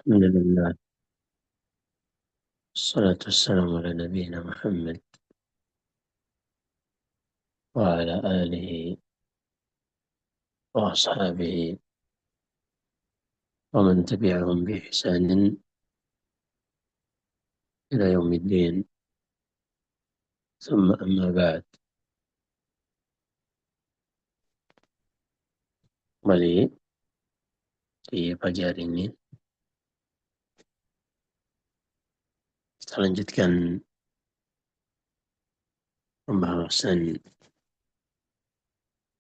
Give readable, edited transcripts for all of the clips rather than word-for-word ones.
الحمد لله، الصلاة والسلام على نبينا محمد وعلى آله وأصحابه ومن تبعهم بإحسان إلى يوم الدين. ثم أما بعد، kembali di pagi hari ini kita lanjutkan pembahasan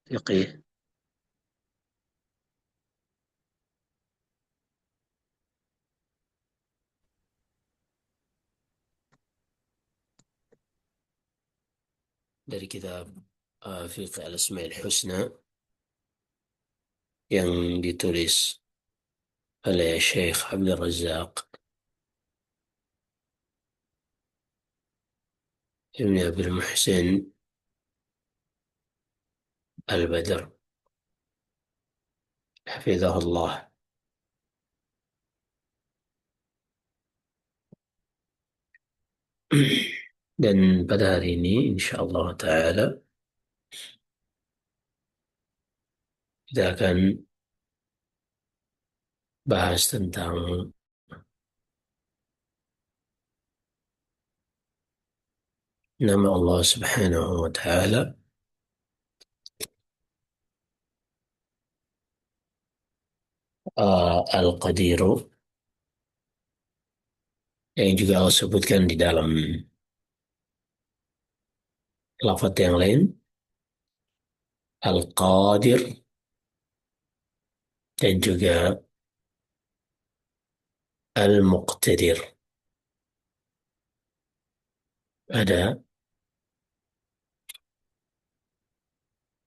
fikih dari kitab Fiqh al-Asma'il Husna yang ditulis oleh Syekh Abdul Razak Ibn Abdul Muhsin Al-Badr Hafizahullah. Dan pada hari ini insyaallah ta'ala kita akan bahas tentang nama Allah Subhanahu wa Ta'ala, Al-Qadiru, yang juga Allah sebutkan di dalam lafaz yang lain, Al-Qadir, dan juga Al-Muqtadir. Ada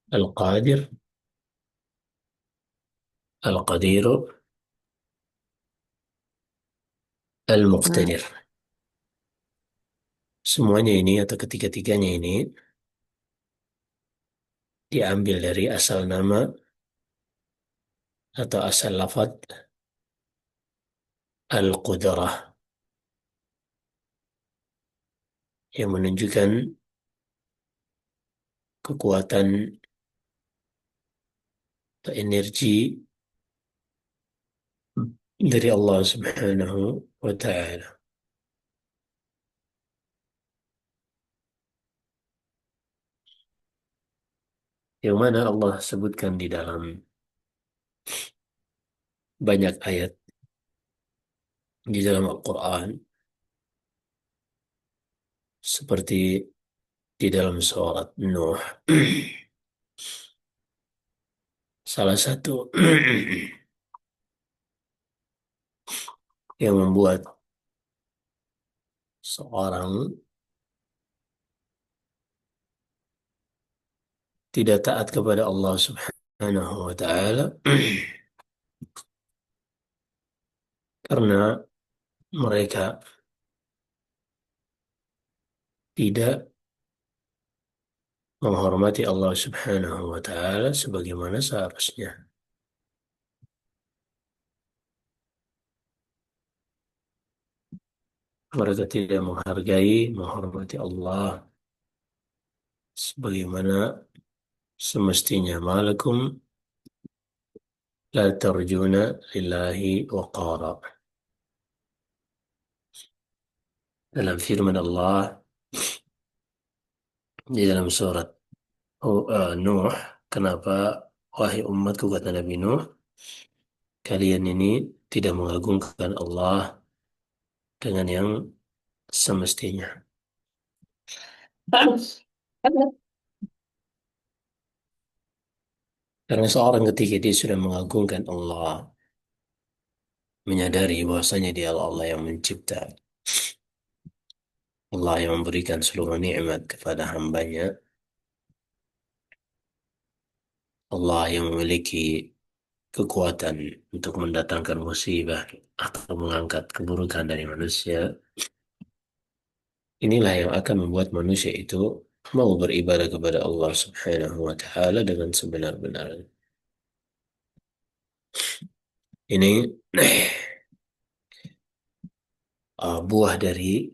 Al-Qadir, Al-Qadiru, Al-Muqtadir. Semuanya ini atau ketiga-tiganya ini diambil dari asal nama atau asal lafaz Al-Qudrah, yang menunjukkan kekuatan atau energi dari Allah Subhanahu wa Ta'ala. Yang mana Allah sebutkan di dalam banyak ayat di dalam Al-Quran, seperti di dalam surat Nuh. Salah satu yang membuat seorang tidak taat kepada Allah Subhanahu wa Ta'ala karena mereka tidak menghormati Allah Subhanahu wa Ta'ala sebagaimana seharusnya. Mereka tidak menghormati Allah sebagaimana semestinya. Malakum la tarjuna lillahi waqara. Dalam firman Allah di dalam surat Nuh, kenapa wahai umatku, kata Nabi Nuh, kalian ini tidak mengagungkan Allah dengan yang semestinya. Karena seorang ketika dia sudah mengagungkan Allah, menyadari bahwasanya dia Allah yang mencipta, Allah yang memberikan seluruh nikmat kepada hambanya, Allah yang memiliki kekuatan untuk mendatangkan musibah atau mengangkat keburukan dari manusia. Inilah yang akan membuat manusia itu mau beribadah kepada Allah Subhanahu wa Ta'ala dengan sebenar-benarnya. Ini buah dari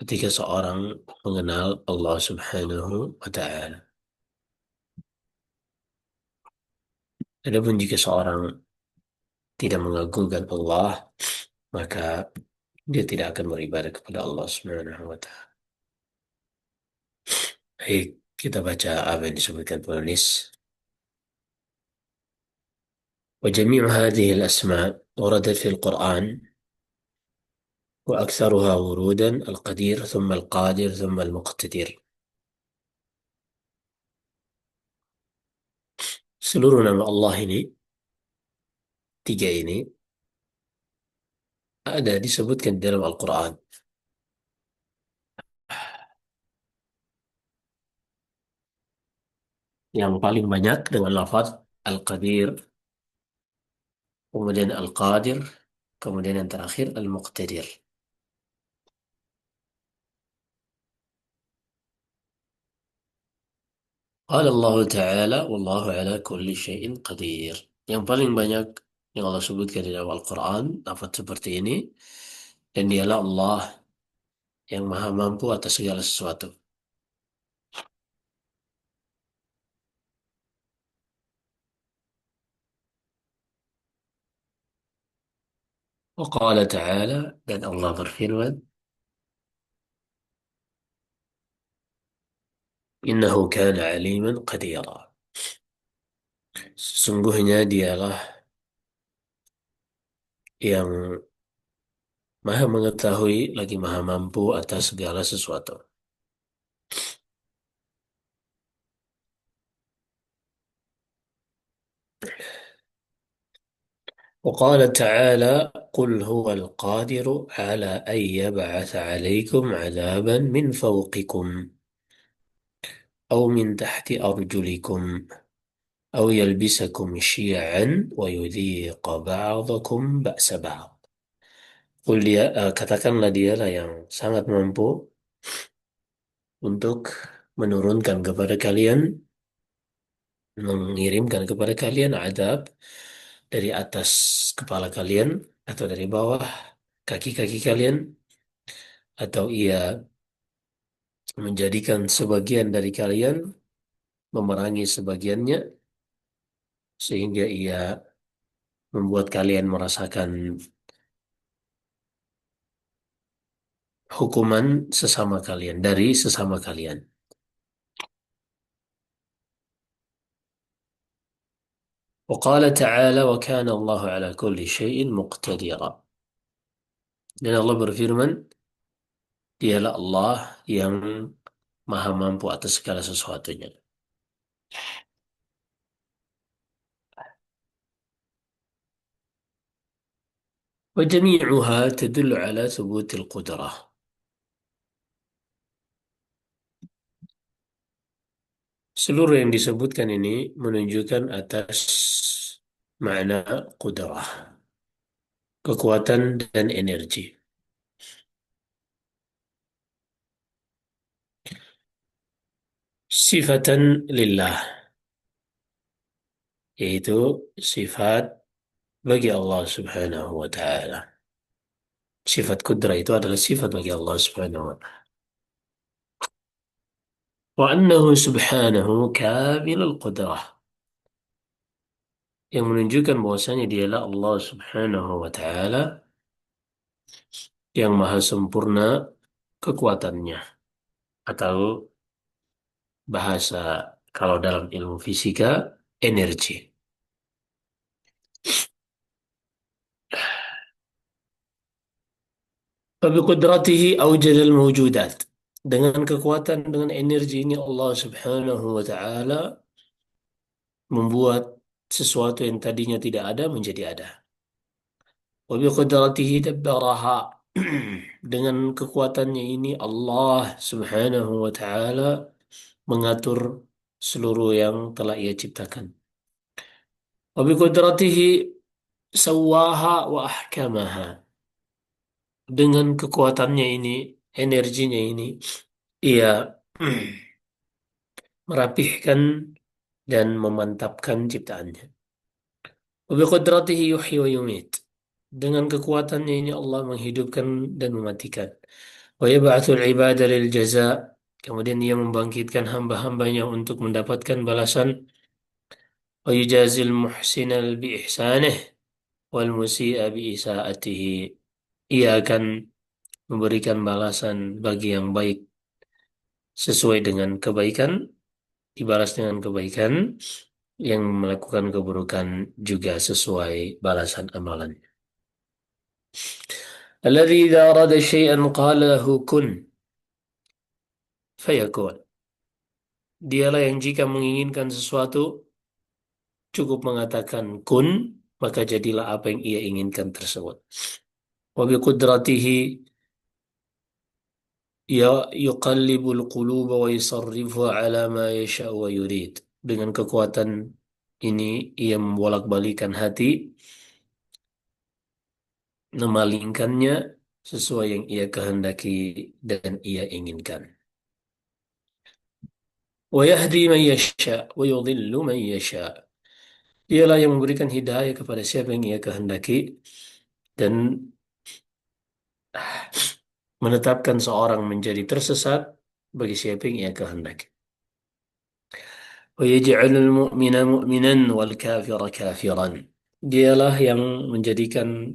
ketika seorang mengenal Allah Subhanahu wa Ta'ala. Adapun jika seorang tidak mengagungkan Allah, maka dia tidak akan beribadah kepada Allah Subhanahu wa Ta'ala. Baik, kita baca apa yang disebutkan penulis. وجميع هذه الأسماء وردت في القرآن وأكثرها ورودا القدير ثم القادر ثم المقتدر. Seluruh nama Allah ini, tiga ini, ada disebutkan dalam Al-Quran. Yang paling banyak dengan lafaz Al-Qadir, kemudian Al-Qadir, kemudian yang terakhir Al-Muqtadir. Qala Allah Ta'ala, Wallahu ala kulli syai'in qadir. Yang paling banyak yang Allah sebutkan di dalam Al-Quran, lafaz seperti ini, dan dialah Allah yang maha mampu atas segala sesuatu. وقال تعالى dan Allah berfirman innahu kana aliman qadira, sesungguhnya dialah yang maha mengetahui lagi maha mampu atas segala sesuatu. وقال تعالى قل هو القادر على أن يبعث عليكم عذابا من فوقكم أو من تحت أرجلكم أو يلبسكم شيعا ويذيق بعضكم بأس بعض. Katakanlah dialah yang sangat mampu untuk menurunkan kepada kalian, mengirimkan kepada kalian adab dari atas kepala kalian atau dari bawah kaki-kaki kalian, atau ia menjadikan sebagian dari kalian memerangi sebagiannya sehingga ia membuat kalian merasakan hukuman sesama kalian dari sesama kalian. وقال تعالى وكان الله على كل شيء مقتدرا. Dan Allah berfirman, dialah Allah yang maha mampu atas segala sesuatunya. وجميعها تدل على ثبوت القدرة. Seluruh yang disebutkan ini menunjukkan atas makna qudrah, kekuatan dan energi. Sifatan lillah, yaitu sifat bagi Allah Subhanahu wa Ta'ala. Sifat kudrah itu adalah sifat bagi Allah Subhanahu wa Ta'ala. Wa annahu subhanahu kamilul qudrah, yang menunjukkan bahwasanya dialah Allah Subhanahu wa Ta'ala yang maha sempurna kekuatannya, atau bahasa kalau dalam ilmu fisika energi. Fabiqudratihi awjadal mawjudat. Dengan kekuatan, dengan energi ini Allah Subhanahu wa Ta'ala membuat sesuatu yang tadinya tidak ada menjadi ada. Wabiqudratihi dabbaraha. Dengan kekuatannya ini Allah Subhanahu wa Ta'ala mengatur seluruh yang telah Ia ciptakan. Wabiqudratihi sawaha wa ahkamaha. Dengan kekuatannya ini, energinya ini, ia merapihkan dan memantapkan ciptaannya. Wabiqudratihi yuhyi wa yumit. Dengan kekuatannya ini Allah menghidupkan dan mematikan. Wa yab'atsul ibada lil jaza. Kemudian ia membangkitkan hamba-hambanya untuk mendapatkan balasan. Wa yujazil muhsinal bi ihsanih wal musi'a bi isaatihi. Ia akan memberikan balasan bagi yang baik sesuai dengan kebaikan, dibalas dengan kebaikan, yang melakukan keburukan juga sesuai balasan amalan. Alladzi idza arada syai'an qala lahu kun fayakun. Dialah yang jika menginginkan sesuatu cukup mengatakan kun, maka jadilah apa yang ia inginkan tersebut. Wa biqudratihi ya yuqallibul quluba wa yusarrifuha ala ma yasha' wa yurid. Dengan kekuatan ini ia membolak-balikan hati, memalingkannya sesuai yang ia kehendaki dan ia inginkan. Wa yahdi man yasha' wa yudhillu man yasha'. Dialah yang memberikan hidayah kepada siapa yang ia kehendaki dan menetapkan seorang menjadi tersesat bagi siapa yang ia kehendaki. Wa yaj'alul mu'mina mu'minan wal kafira kafiran. Dialah yang menjadikan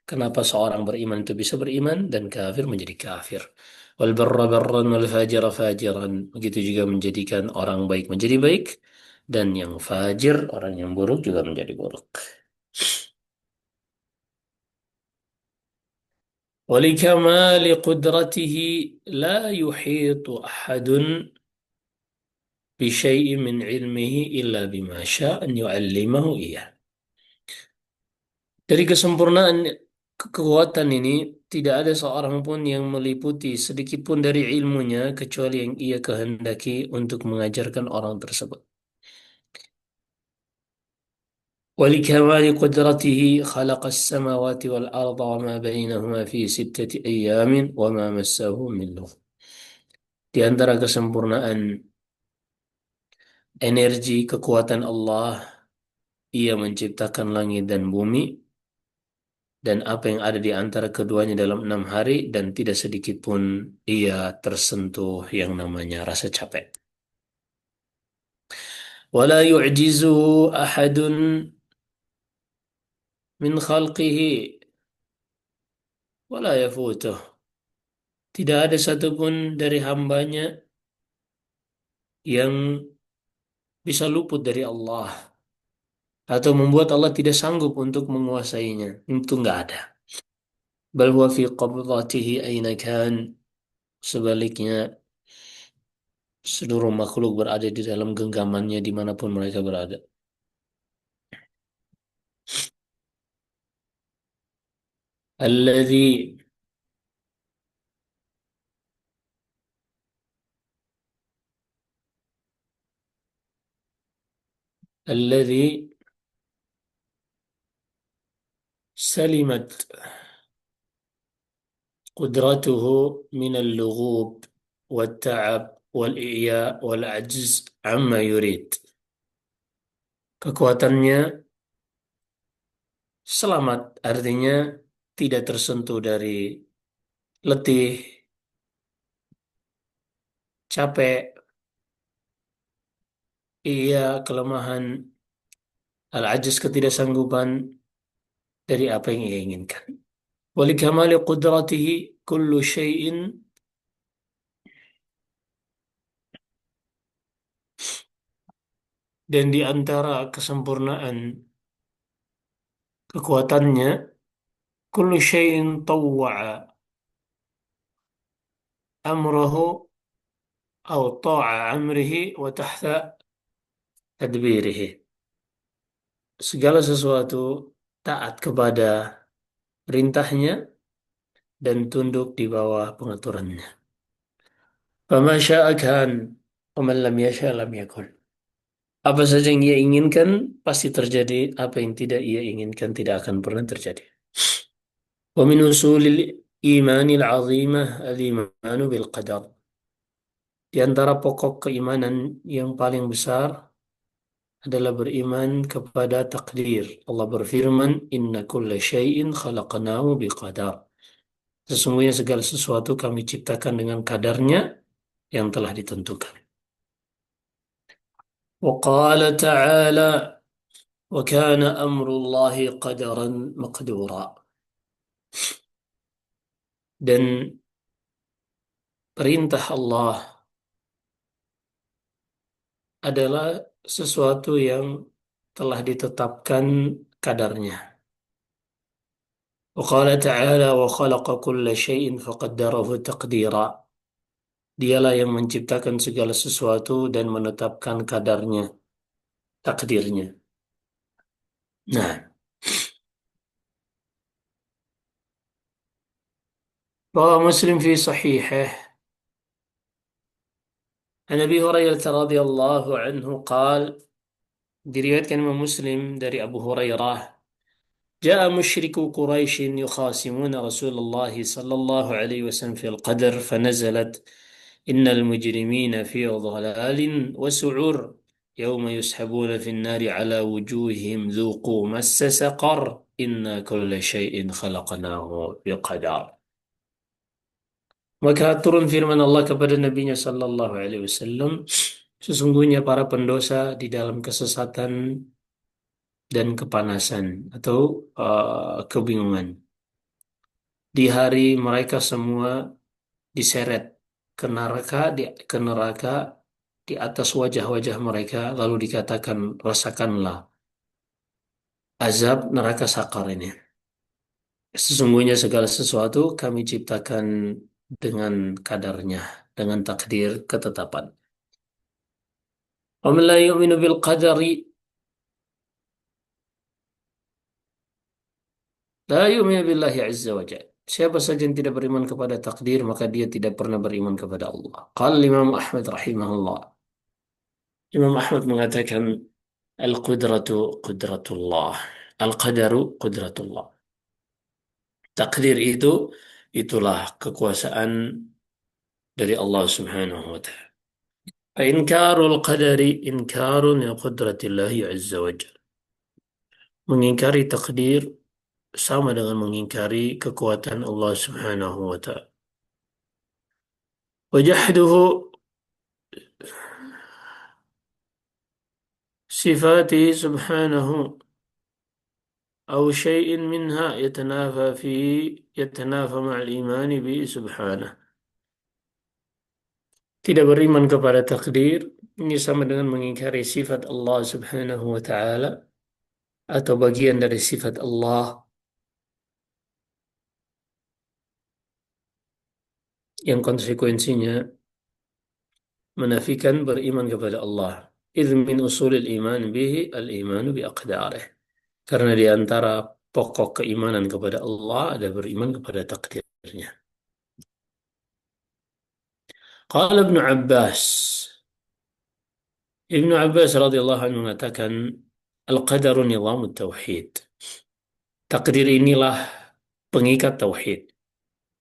kenapa seorang beriman itu bisa beriman dan kafir menjadi kafir. Wal barra barran wal fajira fajiran. Begitu juga menjadikan orang baik menjadi baik dan yang fajir, orang yang buruk juga menjadi buruk. ولكمال قدرته لا يحيط أحد بشيء من علمه إلا بما شاء أن يعلمه إياه. Dari kesempurnaan kekuatan ini, tidak ada seorang pun yang meliputi sedikit pun dari ilmunya kecuali yang ia kehendaki untuk mengajarkan orang tersebut. ولكمال قدرته خلق السماوات والأرض وما بينهما في 6 أيام وما مسه من لغوب. Di antara kesempurnaan energi kekuatan Allah, ia menciptakan langit dan bumi dan apa yang ada di antara keduanya dalam 6 hari dan tidak sedikit pun ia tersentuh yang namanya rasa capek. ولا يعجزه أحد من خلقه ولا يفوته. Tidak ada satupun dari hambanya yang bisa luput dari Allah atau membuat Allah tidak sanggup untuk menguasainya. Itu enggak ada. Bal huwa fi qabdatihi aina kan. Sebaliknya, seluruh makhluk berada di dalam genggamannya dimanapun mereka berada. Alladhi alladhi salimat qudratuhu min al-lughub wal-ta'ab wal-i'ya wal-ajz amma yurid. Kekuatannya selamat, artinya tidak tersentuh dari letih, capek, iya, kelemahan, al-ajiz, ketidaksanggupan dari apa yang ia inginkan. Walikamali qudratihi kullu syai'in, dan di antara kesempurnaan kekuatannya, kullu syai'in tawwa'a amrahu atau ta'a amrihi wa tahta tadbirihi. Segala sesuatu taat kepada perintahnya dan tunduk di bawah pengaturannya. Fama syaa kan, wa man lam yasha lam yakun. Apa saja yang ia inginkan pasti terjadi, apa yang tidak ia inginkan tidak akan pernah terjadi. Wa min usulil imanil azimah al-imanu bil qadar. Di antara pokok keimanan yang paling besar adalah beriman kepada takdir. Allah berfirman, "Inna kulla syai'in khalaqnahu biqadar." Sesungguhnya segala sesuatu kami ciptakan dengan kadarnya yang telah ditentukan. وقال تعالى: وكان أمر الله قدرا مقدورا. Dan perintah Allah adalah sesuatu yang telah ditetapkan kadarnya. وقال تعالى: وخلق كل شيء فقدره تقديرا. Dialah yang menciptakan segala sesuatu dan menetapkan kadarnya, takdirnya. Nah, روى مسلم في صحيحه عن أبي هريرة رضي الله عنه قال: diriwayatkan Imam Muslim dari Abu Hurairah, جاء مشرك قريش يخاصمون رسول الله صلى الله عليه وسلم في القدر فنزلت: إن المجرمين في ضلال وسعر يوم يسحبون في النار على وجوههم ذوقوا مس سقر إنا كل شيء خلقناه بقدر. Maka turun firman Allah kepada Nabi-Nya Sallallahu Alaihi Wasallam, sesungguhnya para pendosa di dalam kesesatan dan kepanasan atau kebingungan. Di hari mereka semua diseret ke neraka di atas wajah-wajah mereka, lalu dikatakan, rasakanlah azab neraka sakar ini. Sesungguhnya segala sesuatu kami ciptakan dengan kadarnya, dengan takdir ketetapan. ومن لا يؤمن بالقدر لا يؤمن بالله عز وجل. Siapa saja yang tidak beriman kepada takdir, maka dia tidak pernah beriman kepada Allah. Qala Imam Ahmad rahimahullah. Imam Ahmad mengatakan, al-qudratu qudratullah. Al-qadaru qudratullah. Takdir itulah kekuasaan dari Allah Subhanahu wa ta'ala. Inkarul qadari inkarun ya qudratillahi azza wa jalla. Mengingkari takdir sama dengan mengingkari kekuatan Allah Subhanahu wa ta'ala. Wajahduhu sifatihi subhanahu أو شيء منها يتنافى مع الإيمان به سبحانه. Tidak beriman kepada takdir ini sama dengan mengingkari sifat Allah Subhanahu wa taala atau bagian dari sifat Allah yang konsekuensinya menafikan beriman kepada Allah. Idz min usulil iman bihi al-imanu bi aqdarih. Karena di antara pokok keimanan kepada Allah ada beriman kepada takdirnya. Qala Ibnu Abbas. Ibnu Abbas radhiyallahu anhu mengatakan, al-qadaru nizamut tauhid. Takdir inilah pengikat tauhid.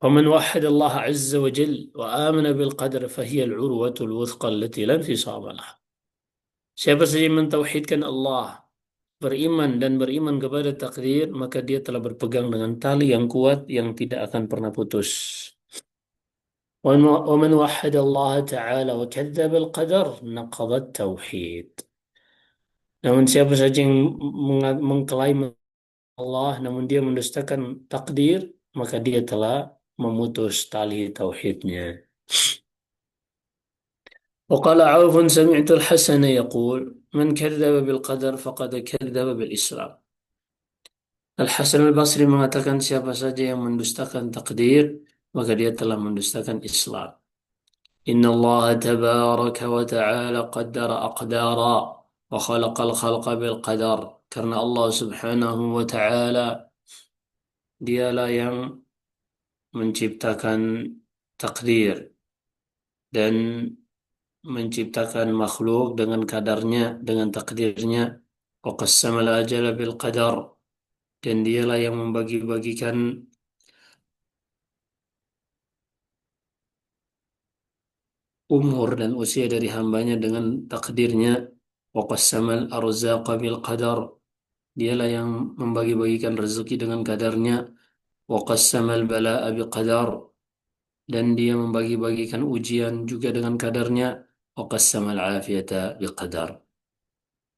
ومن وحد الله عز وجل وآمن بالقدر فهي العروة الوثقى التي لا انفصام لها. Siapa saja yang mentauhidkan Allah, beriman dan beriman kepada takdir, maka dia telah berpegang dengan tali yang kuat yang tidak akan pernah putus. ومن وحد الله تعالى وكذب القدر نقض التوحيد. Namun siapa saja yang mengklaim Allah namun dia mendustakan takdir, maka dia telah memutus tali tauhidnya. وقال عوف سمعت الحسن يقول من كذب بالقدر فقد كذب بالإسلام. Al-Hasan al-Basri mengatakan siapa saja yang mendustakan takdir, maka dia telah mendustakan Islam. Inna Allah tabaraka wa ta'ala qaddara aqdara wa khalaqal khalqa bil qadar. Karena Allah subhanahu wa ta'ala dialah yang menciptakan takdir dan menciptakan makhluk dengan kadarnya, dengan takdirnya. Wa qassamal ajala bil qadar. Dan dialah yang membagi-bagikan umur dan usia dari hambanya dengan takdirnya. Wa qassamal arzaqa bil qadar. Dialah yang membagi-bagikan rezeki dengan kadarnya. Wa qassamal bala'a bi qadar. Dan dia membagi-bagikan ujian juga dengan kadarnya. Wa qassamal afiyata bi qadar.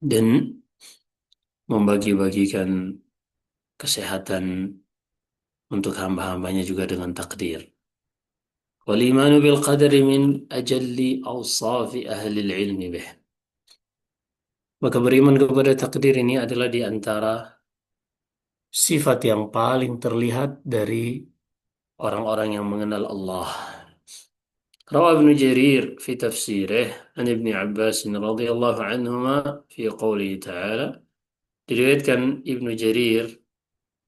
Dan membagi-bagikan kesehatan untuk hamba-hambanya juga dengan takdir. Wal imanu bil qadari min ajalli awsafi ahli ilmi bih. Maka beriman kepada takdir ini adalah di antara sifat yang paling terlihat dari orang-orang yang mengenal Allah. Rawa Ibnu Jarir fi tafsirih an Ibni Abbas radhiyallahu anhuma fi qawlihi ta'ala. Diriwayatkan Ibnu Jarir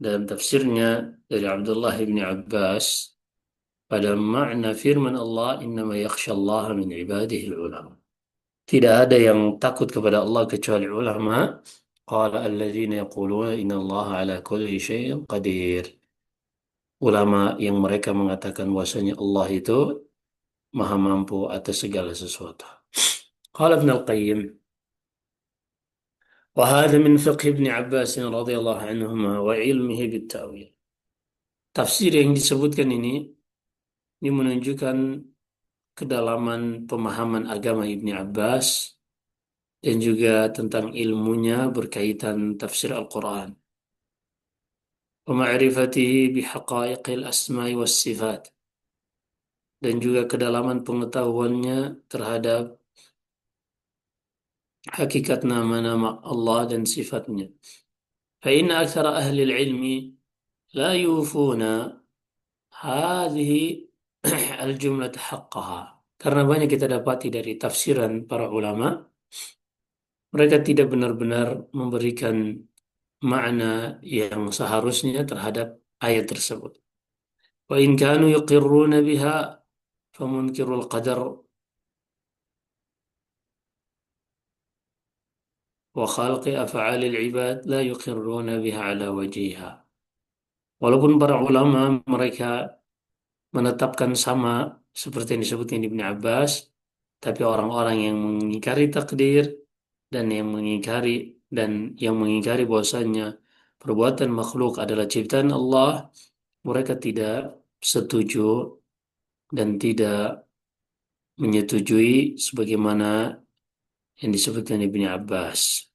dalam tafsirnya dari Abdullah bin Abbas pada makna firman Allah, innama yakhshallaha min ibadihi ulama. Tidak ada yang takut kepada Allah kecuali ulama. Qala alladzina yaquluna inna Allah ala kulli syai'in qadir. Ulama yang mereka mengatakan bahwasanya Allah itu maha mampu atas segala sesuatu. Qala Ibn Al-Qayyim, wa hadha min fiqh Ibn Abbas radhiyallahu anhuma wa ilmihi bit-ta'wil. Tafsir yang disebutkan ini menunjukkan kedalaman pemahaman agama Ibni Abbas dan juga tentang ilmunya berkaitan tafsir Al-Quran. Wa ma'rifatihi bihaqaiqil asma'i was sifat. Dan juga kedalaman pengetahuannya terhadap hakikat nama-nama Allah dan sifatnya. Fa inna aktsara ahli ilmi la yufuna hadhihi al-jumlah haqqaha. Karena banyak kita dapati dari tafsiran para ulama, mereka tidak benar-benar memberikan makna yang seharusnya terhadap ayat tersebut. Wa in kanu yuqirruna biha famunkirul qadar wa khalqi af'alil ibad la yuqirruna biha ala wajiha. Walaupun para ulama mereka menetapkan sama seperti yang disebutkan Ibnu Abbas, tapi orang-orang yang mengingkari takdir dan yang mengingkari bahwasanya perbuatan makhluk adalah ciptaan Allah, mereka tidak setuju dan tidak menyetujui sebagaimana yang disebutkan Ibnu Abbas.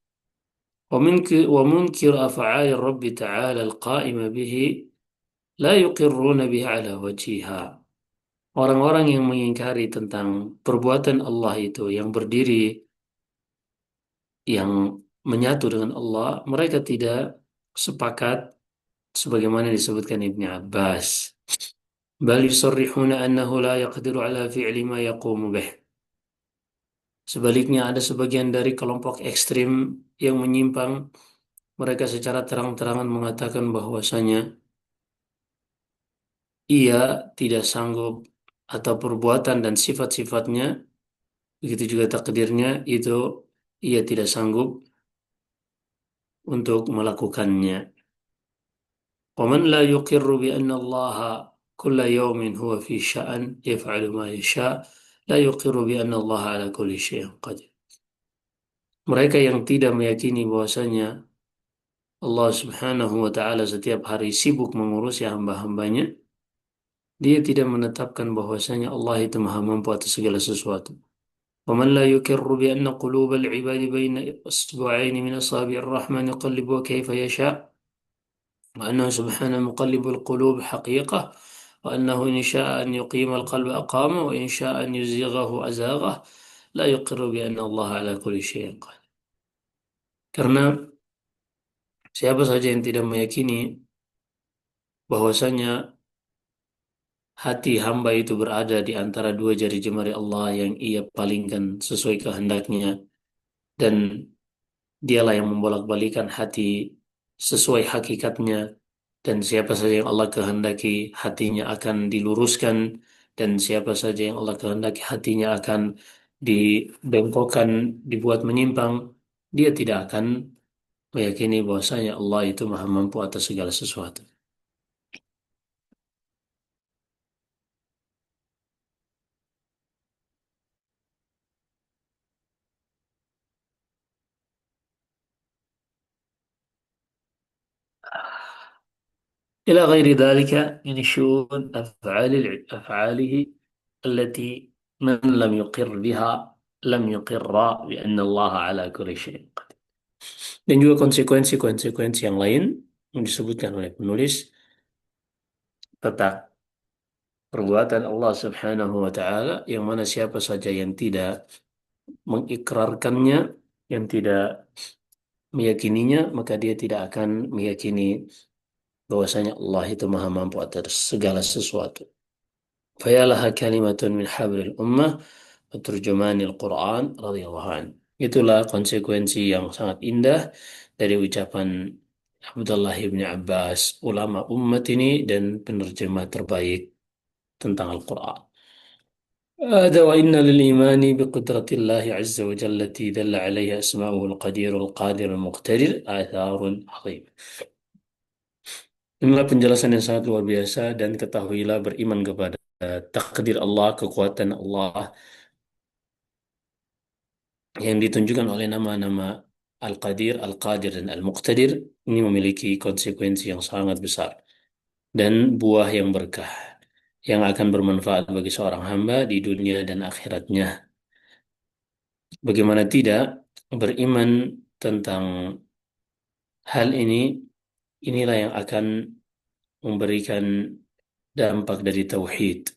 ومنكر أفعال الرب تعالى القائمة به لا يقرون به على وجهها. Orang-orang yang mengingkari tentang perbuatan Allah itu yang berdiri, yang menyatu dengan Allah, mereka tidak sepakat sebagaimana disebutkan Ibnu Abbas. Bal yusarrihuna annahu la yaqdiru ala fi'li ma yaqumu bih. Sebaliknya ada sebagian dari kelompok ekstrim yang menyimpang, mereka secara terang-terangan mengatakan bahwasanya ia tidak sanggup atau perbuatan dan sifat-sifatnya, begitu juga takdirnya itu ia tidak sanggup untuk melakukannya. ومن لا يقر بأن الله كل يوم هو في شأن يفعل ما يشاء لا يقر بأن الله على كل شيء قدير. Mereka yang tidak meyakini bahwasanya Allah Subhanahu wa taala setiap hari sibuk mengurusi hamba-hambanya, dia tidak menetapkan bahwasanya Allah itu maha mampu atas segala sesuatu. ومن لا يقر بأن قلوب العباد بين إصبعين من أصابع الرحمن يقلبها كيف يشاء وأنه سبحانه مقلب القلوب حقيقة وأنه إن شاء أن يقيم القلب أقامه وإن شاء أن يزيغه أزاغه لا يقر بأن الله على كل شيء قادر. Karena siapa saja yang tidak meyakini bahwasanya hati hamba itu berada di antara dua jari jemari Allah yang ia palingkan sesuai kehendaknya, dan dialah yang membolak-balikan hati sesuai hakikatnya, dan siapa saja yang Allah kehendaki hatinya akan diluruskan, dan siapa saja yang Allah kehendaki hatinya akan dibengkokkan, dibuat menyimpang, dia tidak akan meyakini bahwasanya Allah itu maha mampu atas segala sesuatu. إلى غير ذلك من شؤون أفعاله التي من لم يقر بها لم يقر بأن الله على كل شيء قدير. Dan juga konsekuensi-konsekuensi yang lain yang disebutkan oleh penulis tentang perbuatan Allah Subhanahu wa Ta'ala, yang mana siapa saja yang tidak mengikrarkannya, yang tidak meyakininya, maka dia tidak akan meyakini bahwasanya Allah itu maha mampu atas segala sesuatu. Fayalaha kalimatun min hablil ummah wa turjumanil Quran radhiyallahu an. Itulah konsekuensi yang sangat indah dari ucapan Abdullah bin Abbas, ulama umat ini dan penerjemah terbaik tentang Al-Quran. هذا وإن للإيمان بقدرة الله عز وجل التي دل عليها أسماؤه القدير القادر المقتدر آثار عظيمة. Inilah penjelasan yang sangat luar biasa, dan ketahuilah beriman kepada takdir Allah, kekuatan Allah yang ditunjukkan oleh nama-nama Al-Qadir, Al-Qadir, dan Al-Muqtadir ini memiliki konsekuensi yang sangat besar dan buah yang berkah yang akan bermanfaat bagi seorang hamba di dunia dan akhiratnya. Bagaimana tidak, beriman tentang hal ini, inilah yang akan memberikan dampak dari tauhid,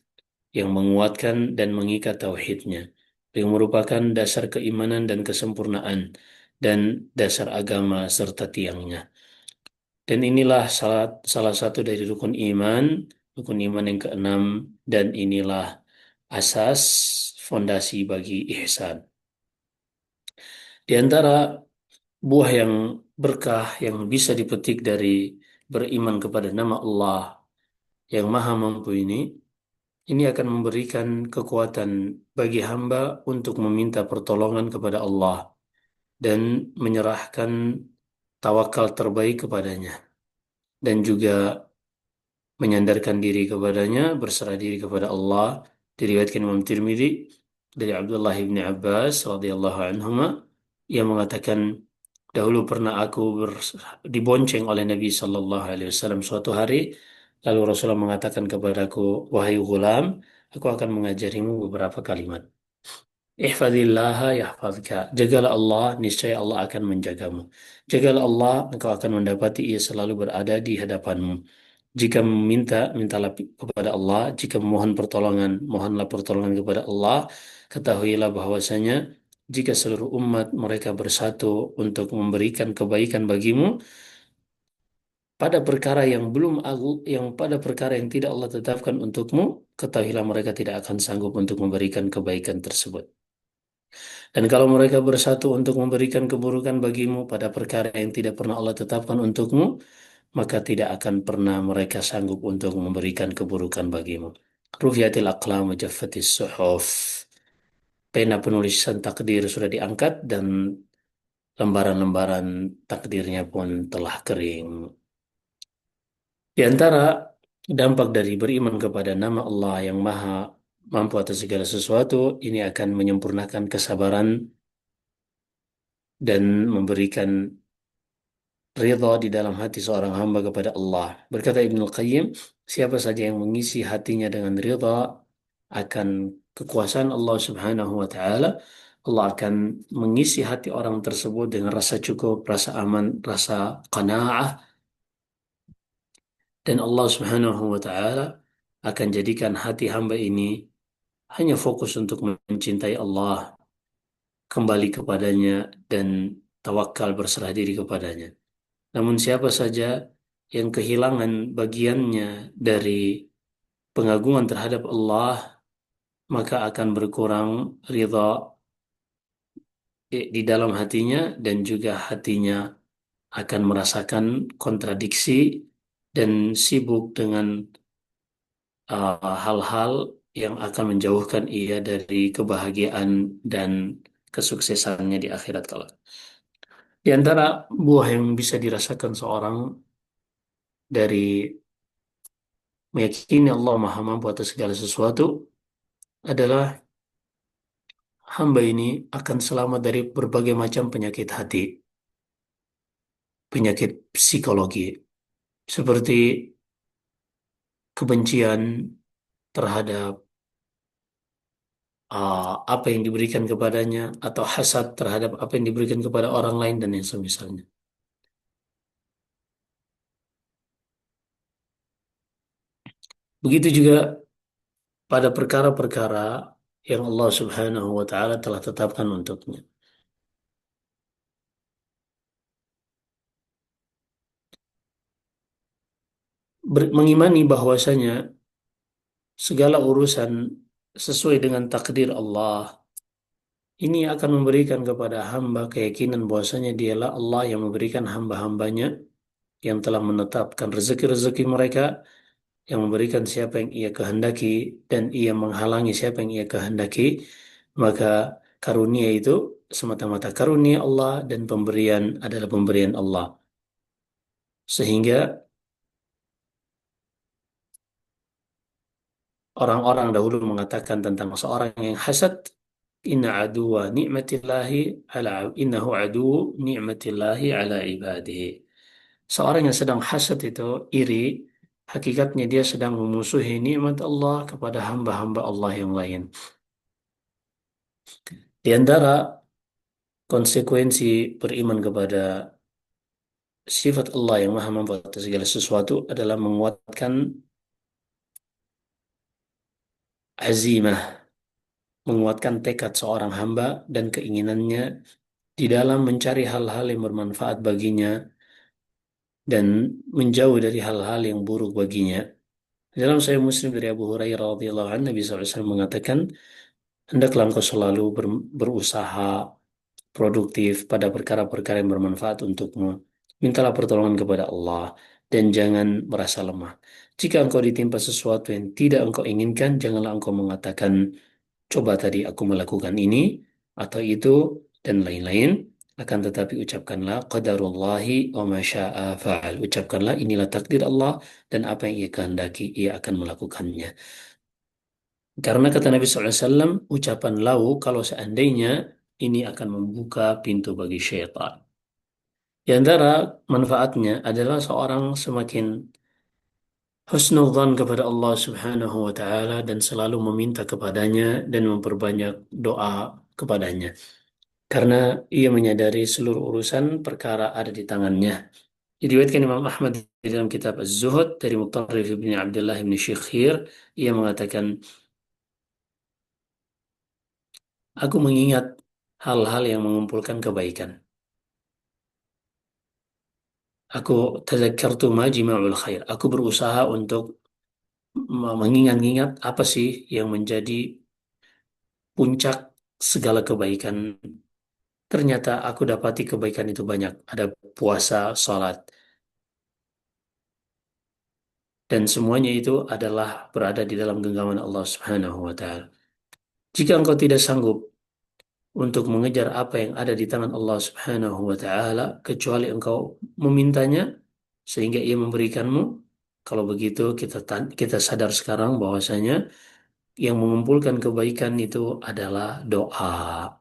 yang menguatkan dan mengikat tauhidnya, yang merupakan dasar keimanan dan kesempurnaan dan dasar agama serta tiangnya. Dan inilah salah satu dari rukun iman yang keenam, dan inilah asas fondasi bagi ihsan. Di antara buah yang berkah yang bisa dipetik dari beriman kepada nama Allah yang Maha Mampu ini akan memberikan kekuatan bagi hamba untuk meminta pertolongan kepada Allah dan menyerahkan tawakal terbaik kepadanya, dan juga menyandarkan diri kepadanya, berserah diri kepada Allah. Diriwayatkan Imam Tirmidzi dari Abdullah bin Abbas radhiyallahu anhuma, yang mengatakan, dahulu pernah aku dibonceng oleh Nabi Sallallahu Alaihi Wasallam suatu hari, lalu Rasulullah mengatakan kepadaku, wahai ghulam, aku akan mengajarimu beberapa kalimat. Ihfadillaha yahfadka. Jagalah Allah, niscaya Allah akan menjagamu. Jagalah Allah, engkau akan mendapati Ia selalu berada di hadapanmu. Jika meminta, mintalah kepada Allah. Jika memohon pertolongan, mohonlah pertolongan kepada Allah. Ketahuilah bahwasanya jika seluruh umat mereka bersatu untuk memberikan kebaikan bagimu, pada perkara yang belum aku, yang pada perkara yang tidak Allah tetapkan untukmu, ketahuilah mereka tidak akan sanggup untuk memberikan kebaikan tersebut. Dan kalau mereka bersatu untuk memberikan keburukan bagimu pada perkara yang tidak pernah Allah tetapkan untukmu, maka tidak akan pernah mereka sanggup untuk memberikan keburukan bagimu. Rufiatil aqlam wa jaffatis suhuf. Pena penulisan takdir sudah diangkat dan lembaran-lembaran takdirnya pun telah kering. Di antara dampak dari beriman kepada nama Allah yang Maha Mampu atas segala sesuatu, ini akan menyempurnakan kesabaran dan memberikan ridha di dalam hati seorang hamba kepada Allah. Berkata Ibnul Qayyim, siapa saja yang mengisi hatinya dengan ridha akan kekuasaan Allah Subhanahu wa taala, Allah akan mengisi hati orang tersebut dengan rasa cukup, rasa aman, rasa qanaah, dan Allah Subhanahu wa taala akan jadikan hati hamba ini hanya fokus untuk mencintai Allah, kembali kepadanya, dan tawakal berserah diri kepadanya. Namun siapa saja yang kehilangan bagiannya dari pengagungan terhadap Allah, maka akan berkurang ridha di dalam hatinya, dan juga hatinya akan merasakan kontradiksi dan sibuk dengan hal-hal yang akan menjauhkan ia dari kebahagiaan dan kesuksesannya di akhirat kelak. Di antara buah yang bisa dirasakan seorang dari meyakini Allah Maha Mampu atas segala sesuatu adalah hamba ini akan selamat dari berbagai macam penyakit hati, penyakit psikologi, seperti kebencian terhadap apa yang diberikan kepadanya atau hasad terhadap apa yang diberikan kepada orang lain dan yang semisalnya. Begitu juga pada perkara-perkara yang Allah Subhanahu wa taala telah tetapkan untuknya. Mengimani bahwasanya segala urusan sesuai dengan takdir Allah ini akan memberikan kepada hamba keyakinan bahwasanya dialah Allah yang memberikan hamba-hambanya yang telah menetapkan rezeki-rezeki mereka, yang memberikan siapa yang ia kehendaki dan ia menghalangi siapa yang ia kehendaki, maka karunia itu semata-mata karunia Allah dan pemberian adalah pemberian Allah. Sehingga orang-orang dahulu mengatakan tentang seorang yang hasad, inna aduwa ni'matillahi ala innahu adu ni'matillahi ala ibadihi. Seorang yang sedang hasad itu iri, hakikatnya dia sedang memusuhi nikmat Allah kepada hamba-hamba Allah yang lain. Di antara konsekuensi beriman kepada sifat Allah yang maha mampu atas segala sesuatu adalah menguatkan azimah, menguatkan tekad seorang hamba dan keinginannya di dalam mencari hal-hal yang bermanfaat baginya dan menjauh dari hal-hal yang buruk baginya. Dalam Sahih Muslim dari Abu Hurairah radhiyallahu anhu, Nabi SAW mengatakan, hendaklah engkau selalu berusaha produktif pada perkara-perkara yang bermanfaat untukmu. Mintalah pertolongan kepada Allah dan jangan merasa lemah. Jika engkau ditimpa sesuatu yang tidak engkau inginkan, janganlah engkau mengatakan, coba tadi aku melakukan ini atau itu dan lain-lain. Akan tetapi ucapkanlah qadarullahi wa ma syaa fa'al. Ucapkanlah inilah takdir Allah dan apa yang ia kehendaki ia akan melakukannya. Karena kata Nabi SAW, ucapan lau kalau seandainya ini akan membuka pintu bagi syaitan. Di antara manfaatnya adalah seorang semakin husnudzan kepada Allah Subhanahu wa taala dan selalu meminta kepadanya dan memperbanyak doa kepadanya. Karena ia menyadari seluruh urusan perkara ada di tangannya. Diriwayatkan Imam Ahmad di dalam kitab Az-Zuhud dari Mutarrif bin Abdullah bin Syikhir, ia mengatakan, aku mengingat hal-hal yang mengumpulkan kebaikan. Aku tadzakkartu ma jima'ul khair. Aku berusaha untuk mengingat-ingat apa sih yang menjadi puncak segala kebaikan. Ternyata aku dapati kebaikan itu banyak. Ada puasa, salat, dan semuanya itu adalah berada di dalam genggaman Allah Subhanahu wa taala. Jika engkau tidak sanggup untuk mengejar apa yang ada di tangan Allah Subhanahu wa taala kecuali engkau memintanya sehingga Ia memberikanmu, kalau begitu kita sadar sekarang bahwasanya yang mengumpulkan kebaikan itu adalah doa.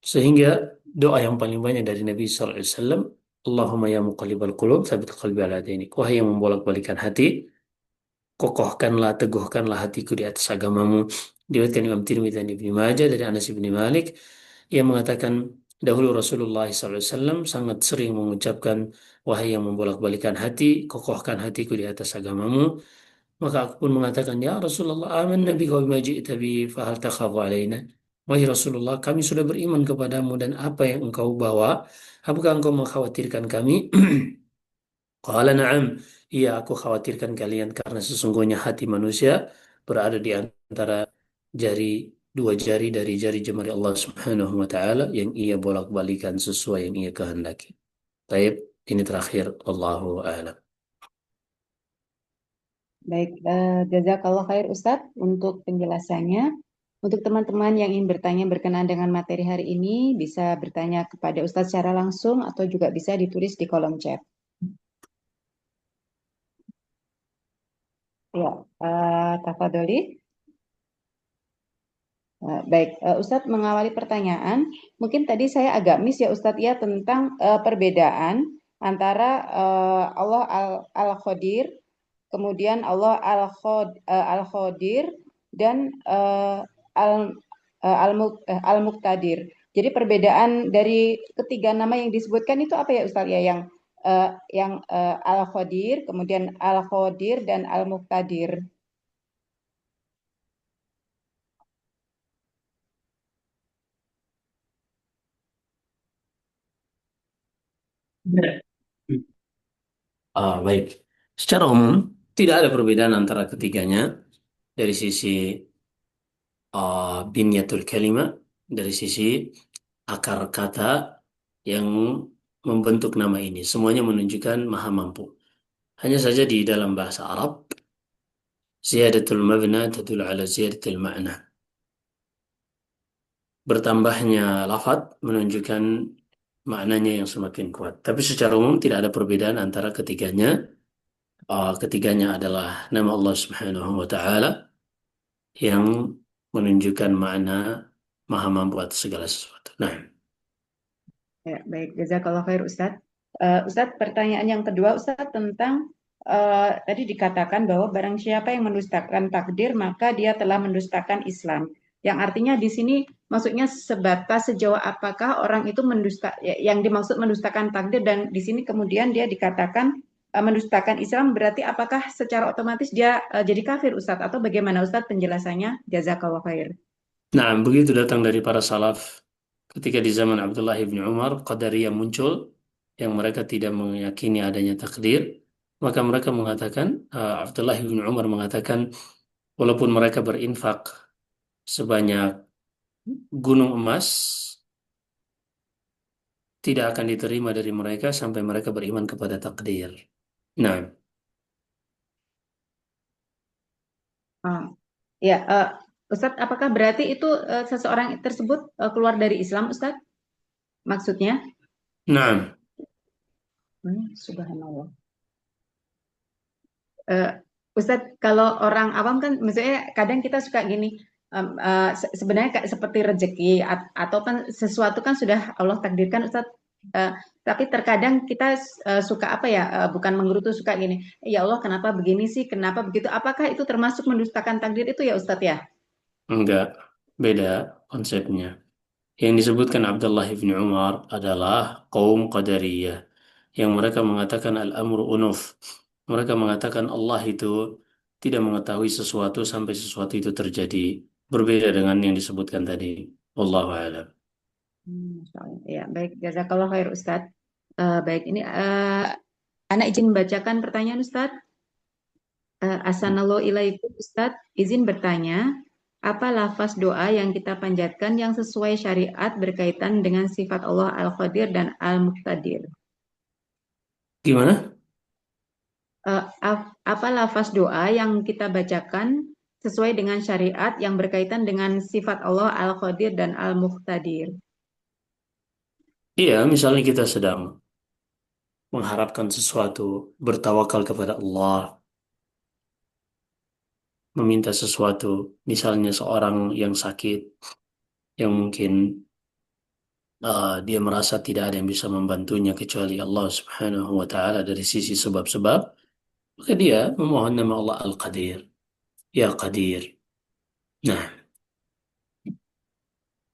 Sehingga doa yang paling banyak dari Nabi sallallahu alaihi wasallam, Allahumma ya muqallibal qulub, tsabbit qalbi ala dinik. Wahai yang membolak-balikan hati, kokohkanlah, teguhkanlah hatiku di atas agamamu. Diriwayatkan Imam Tirmidzi dan Ibnu Majah dari Anas bin Malik, ia mengatakan dahulu Rasulullah SAW sangat sering mengucapkan, wahai yang membolak-balikan hati, kokohkan hatiku di atas agamamu. Maka aku pun mengatakan, ya Rasulullah, aman Nabi kau bima ji'ta bi fahal takhafu alaina. Wahai Rasulullah, kami sudah beriman kepadamu dan apa yang engkau bawa, apakah engkau mengkhawatirkan kami? Qala na'am. Iya, aku khawatirkan kalian karena sesungguhnya hati manusia berada di antara jari dua jari dari jari jemari Allah Subhanahu wa taala yang ia bolak-balikan sesuai yang ia kehendaki. Baik, ini terakhir, Allahu a'lam. Baik, jazakallah khair Ustadz untuk penjelasannya. Untuk teman-teman yang ingin bertanya berkenaan dengan materi hari ini, bisa bertanya kepada Ustadz secara langsung atau juga bisa ditulis di kolom chat. Ya, tafadholi. Baik, Ustadz mengawali pertanyaan, mungkin tadi saya agak miss ya Ustadz ya tentang perbedaan antara Allah Al-Qadir kemudian Allah Al-Qadir, dan Al-Muqtadir. Jadi perbedaan dari ketiga nama yang disebutkan itu apa ya Ustaz ya, yang Al-Qadir, kemudian Al-Qadir dan Al-Muqtadir. Ya. Baik. Secara umum, tidak ada perbedaan antara ketiganya dari sisi binyatul kalimah, dari sisi akar kata yang membentuk nama ini. Semuanya menunjukkan maha mampu. Hanya saja di dalam bahasa Arab, ziyadatul mabna tadul ala ziyadatul ma'na. Bertambahnya lafadz menunjukkan maknanya yang semakin kuat. Tapi secara umum tidak ada perbedaan antara ketiganya. Ketiganya adalah nama Allah Subhanahu wa taala yang menunjukkan makna maha mampu atas segala sesuatu. Nah, Ya, baik, jazakallah khair Ustadz. Ustadz, pertanyaan yang kedua Ustadz tentang tadi dikatakan bahwa barang siapa yang mendustakan takdir maka dia telah mendustakan Islam. Yang artinya di sini maksudnya sebatas sejauh apakah orang itu yang dimaksud mendustakan takdir, dan di sini kemudian dia dikatakan mendustakan Islam, berarti apakah secara otomatis dia jadi kafir Ustadz, atau bagaimana Ustadz penjelasannya? Jazakallah khair. nah begitu datang dari para salaf ketika di zaman Abdullah ibn Umar, Qadariyah muncul yang mereka tidak meyakini adanya takdir, maka mereka mengatakan, Abdullah ibn Umar mengatakan, walaupun mereka berinfak sebanyak gunung emas, tidak akan diterima dari mereka sampai mereka beriman kepada takdir. Nah, Ah, ya, Ustadz, apakah berarti itu seseorang tersebut keluar dari Islam, Ustadz? Maksudnya? nah, Subhanallah. Eh, Ustadz, kalau orang awam kan, maksudnya kadang kita suka gini, sebenarnya kayak seperti rezeki atau kan sesuatu kan sudah Allah takdirkan, Ustadz. Eh, tapi terkadang kita suka apa ya, bukan menggerutu, suka gini, ya Allah kenapa begini sih, kenapa begitu? Apakah itu termasuk mendustakan takdir itu ya Ustadz ya? enggak, beda konsepnya. Yang disebutkan Abdullah ibn Umar adalah kaum Qadariyah yang mereka mengatakan al-amru unuf. Mereka mengatakan Allah itu tidak mengetahui sesuatu sampai sesuatu itu terjadi. Berbeda dengan yang disebutkan tadi. Wallahu a'lam. Masya Allah. Ya, baik. Jazakallah khair Ustadz. Baik, ini anak izin membacakan pertanyaan Ustadz. Assalamualaikum Ustadz. Izin bertanya, apa lafaz doa yang kita panjatkan yang sesuai syariat berkaitan dengan sifat Allah Al-Qadir dan Al-Muqtadir? Gimana? Apa lafaz doa yang kita bacakan sesuai dengan syariat yang berkaitan dengan sifat Allah Al-Qadir dan Al-Muqtadir? Iya, misalnya kita sedang mengharapkan sesuatu, bertawakal kepada Allah, meminta sesuatu, misalnya seorang yang sakit, yang mungkin dia merasa tidak ada yang bisa membantunya kecuali Allah Subhanahu wa taala dari sisi sebab-sebab, maka dia memohon nama Allah Al-Qadir, ya Qadir. Nah,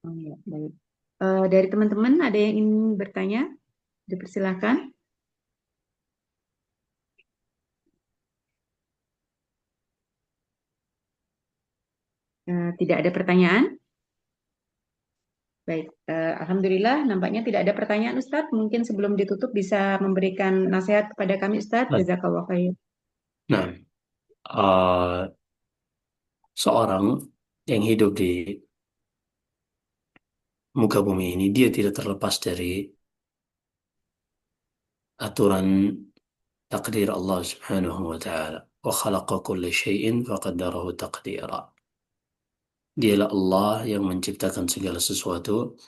Oh, ya, baik. Dari teman-teman ada yang ingin bertanya? Dipersilahkan. Tidak ada pertanyaan? Baik, Alhamdulillah nampaknya tidak ada pertanyaan Ustadz. Mungkin sebelum ditutup bisa memberikan nasihat kepada kami Ustadz. baik. Jazakallah khair. Nah, uh, seorang yang hidup di muka bumi ini, dia tidak terlepas dari aturan takdir Allah Subhanahu wa taala. Wa khalaqa kulla syai'in faqaddarahu taqdira. Dialah Allah yang menciptakan segala sesuatu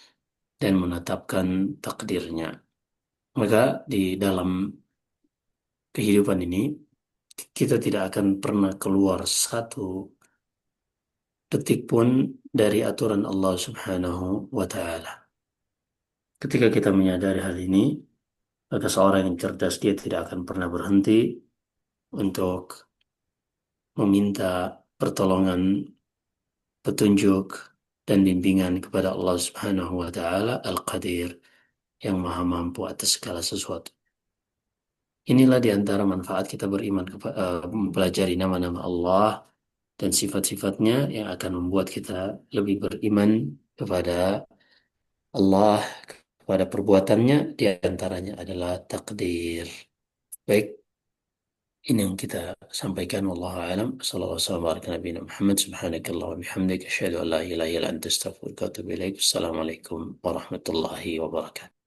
dan menetapkan takdirnya. Maka di dalam kehidupan ini kita tidak akan pernah keluar satu detik pun dari aturan Allah Subhanahu wa taala. Ketika kita menyadari hal ini, maka seorang yang cerdas dia tidak akan pernah berhenti untuk meminta pertolongan, petunjuk, dan bimbingan kepada Allah Subhanahu wa Ta'ala Al-Qadir, yang Maha Mampu atas segala sesuatu. Inilah di antara manfaat kita beriman mempelajari nama-nama Allah dan sifat-sifatnya, yang akan membuat kita lebih beriman kepada Allah, kepada perbuatannya, di antaranya adalah takdir. Baik, ini yang kita sampaikan. Wallahu a'lam. Sallallahu alaihi wasallam ala nabiyina Muhammad. Subhanakallah wa bihamdika asyhadu an la ilaha illa anta astaghfiruka wa atubu ilaik. Assalamualaikum warahmatullahi wabarakatuh.